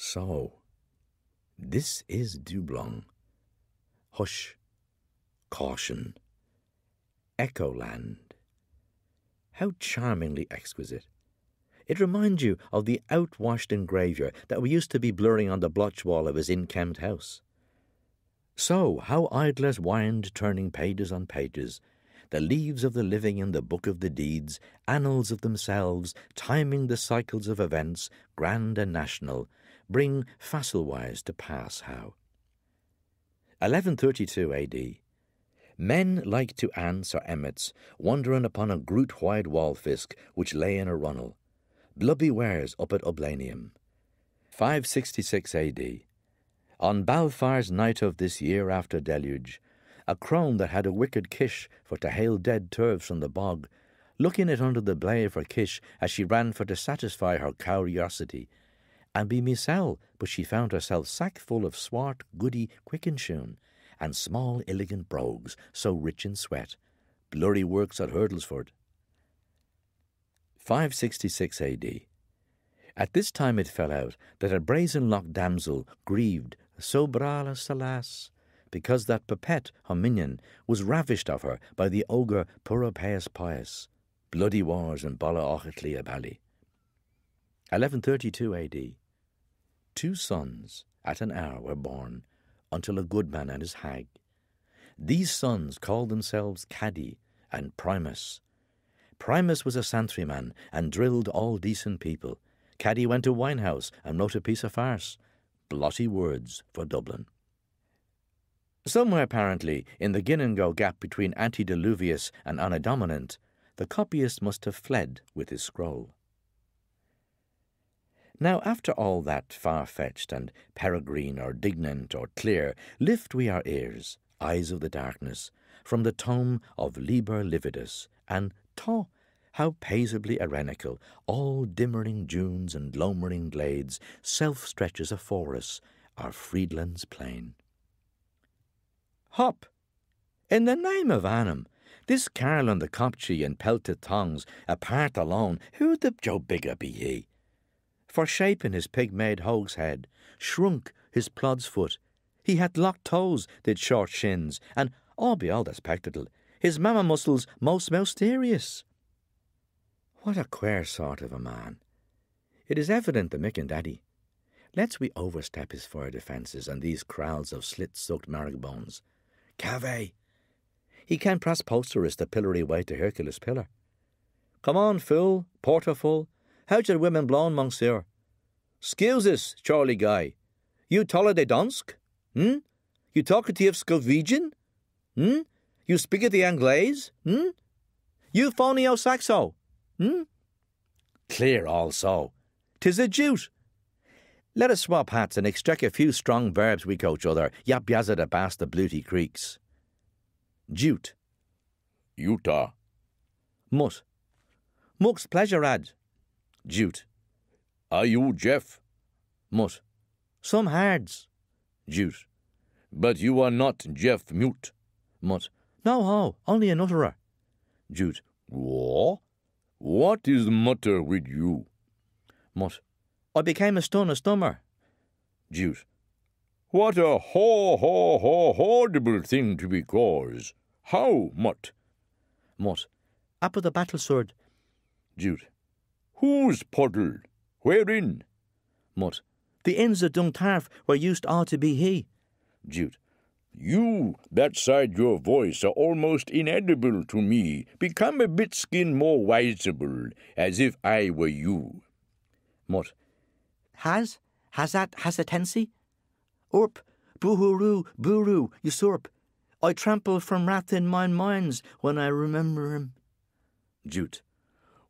So, this is Dyoublong. Hush, caution, Echoland. How charmingly exquisite. It reminds you of the outwashed engraver that we used to be blurring on the blotch wall of his inkempt house. So, how idlers wind turning pages on pages, the leaves of the living in the book of the deeds, annals of themselves, timing the cycles of events, grand and national, bring facile-wise to pass how. 1132 A.D. Men like to ants or emmets, wandering upon a groot-wide wall-fisk which lay in a runnel. Blubby wares up at Oblanium. 566 A.D. On Balfar's night of this year after deluge, a crone that had a wicked kish for to hail dead turves from the bog, looking it under the blade for kish as she ran for to satisfy her curiosity, and be misel, but she found herself sackful of swart, goody quickenshoon, and small elegant brogues, so rich in sweat, blurry works at Hurdlesford. 566 A.D. At this time it fell out that a brazen-locked damsel grieved so brala salas, because that Pepet, her minion, was ravished of her by the ogre Puropeus Pius. Bloody wars in Bala Ochitli Abali. 1132 A.D. 2 sons at an hour were born, until a good man and his hag. These sons called themselves Caddy and Primus. Primus was a santryman and drilled all decent people. Caddy went to winehouse and wrote a piece of farce. Blotty words for Dublin. Somewhere apparently in the Ginningo gap between Antediluvius and Anadominant, the copyist must have fled with his scroll. Now after all that far-fetched and peregrine or dignant or clear, lift we our ears, eyes of the darkness, from the tome of Liber Lividus, and how paisibly irenical, all dimmering dunes and lomering glades, self-stretches afore us, our Friedland's plain. Hop! In the name of Annam, this carl on the Copchi and pelted thongs, apart alone, who the Joe bigger be he? For shaping his pig-made hogs head, shrunk his plod's foot, he had locked toes, did short shins, and, all be all the spectacle, his mamma muscles most mysterious. What a queer sort of a man. It is evident the Mick and Daddy. Let's we overstep his fire defences and these crowds of slit-sucked marrow-bones. Cave! He can press posterist the pillory way to Hercules' pillar. Come on, fool, porterful. How's your women blown, monsieur? Excuse us, Charlie Guy. You taller de Donsk? You talkative Scovigian? You speak the Anglaise? You phonio Saxo? Clear also. 'Tis a jute. Let us swap hats and extract a few strong verbs we coach other, yap yazza the bass the bluty creeks. Jute. Utah. Mutt. Muck's pleasure ad. Jute. Are you Jeff? Mutt. Some hards. Jute. But you are not Jeff Mute. Mutt. No ho, only an utterer. Jute. What? What is the matter with you? Mutt. I became a stummer. Jute. What a horrible thing to be cause. How, Mutt? Mutt. Up with the battle sword. Jute. Whose puddle? Wherein? Mutt. The inns of Duntarf where used ought to be he. Jute. You, that side your voice, are almost inedible to me. Become a bit skin more wiseable, as if I were you. Mutt. Has a tensi? Urp, boohoo, buru, usurp. I trample from wrath in mine minds when I remember him. Jute.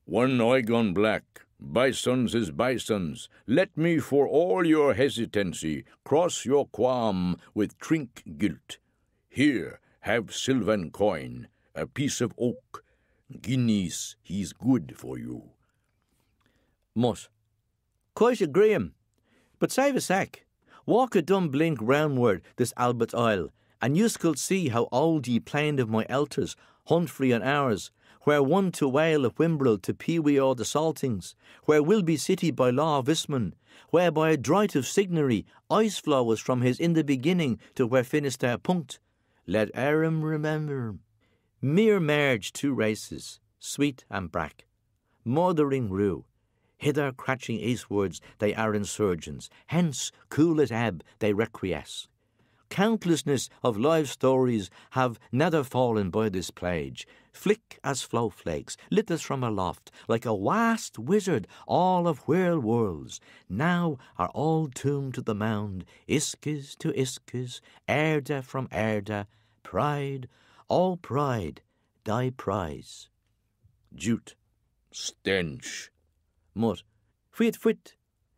One eye gone black, bisons is bisons. Let me, for all your hesitancy, cross your qualm with trink guilt. Here, have sylvan coin, a piece of oak. Guineas, he's good for you. Mutt. Quite agree him. But save a sec. Walk a dumb blink roundward this Albert Isle, and you could see how old ye planed of my elders, Humphrey and ours, where one to whale of Wimbrel to peewee all the saltings, where will be city by law of Isman, whereby a drought of signory, ice flows from his in the beginning to where Finisterre punct. Let Aram remember. Mere merge two races, sweet and brack, mothering rue. Hither cratching eastwards they are insurgents, hence cool at ebb they requiesce. Countlessness of live stories have nether fallen by this plage, flick as flow flakes, lit us from aloft, like a vast wizard, all of whirl worlds, now are all tombed to the mound, Iskes to Iskes, Erda from Erda, pride, all pride, thy prize. Jute, stench. Mut, fuit,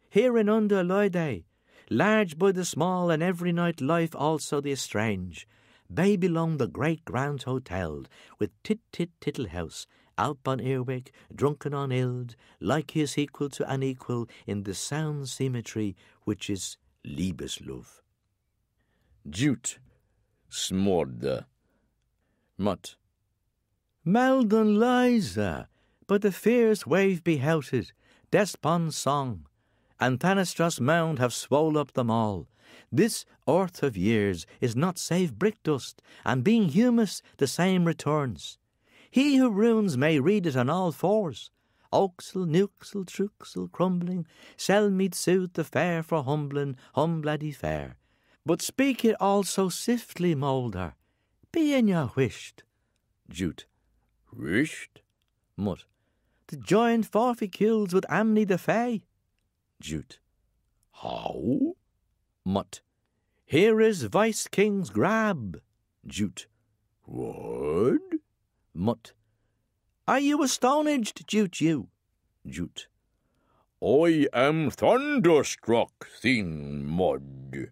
here and under lie they, large by the small, and every night life also the strange. Babylon the great grand hotel, with tittle house, Alp on Earwick, drunken on Ild, like his equal to unequal in the sound symmetry which is Liebeslove. Jute, smorde. Mut, Maldon Liza, but the fierce wave behouted, Despond's song, and Thanastros mound have swole up them all. This earth of years is not save brick dust, and being humus the same returns. He who runes may read it on all fours. Oaksel, Newksel, Truxel, crumbling, sell meat suit the fair for humbling, humblady fair. But speak it all so swiftly, Moulder, be in your wished. Jute, wished? Mut, the giant forficules with Amni the Fay. Jute, how? Mut, here is Vice King's grab. Jute, what? Mut, are you astonished, Jute, you? Jute, I am thunderstruck, thin mud.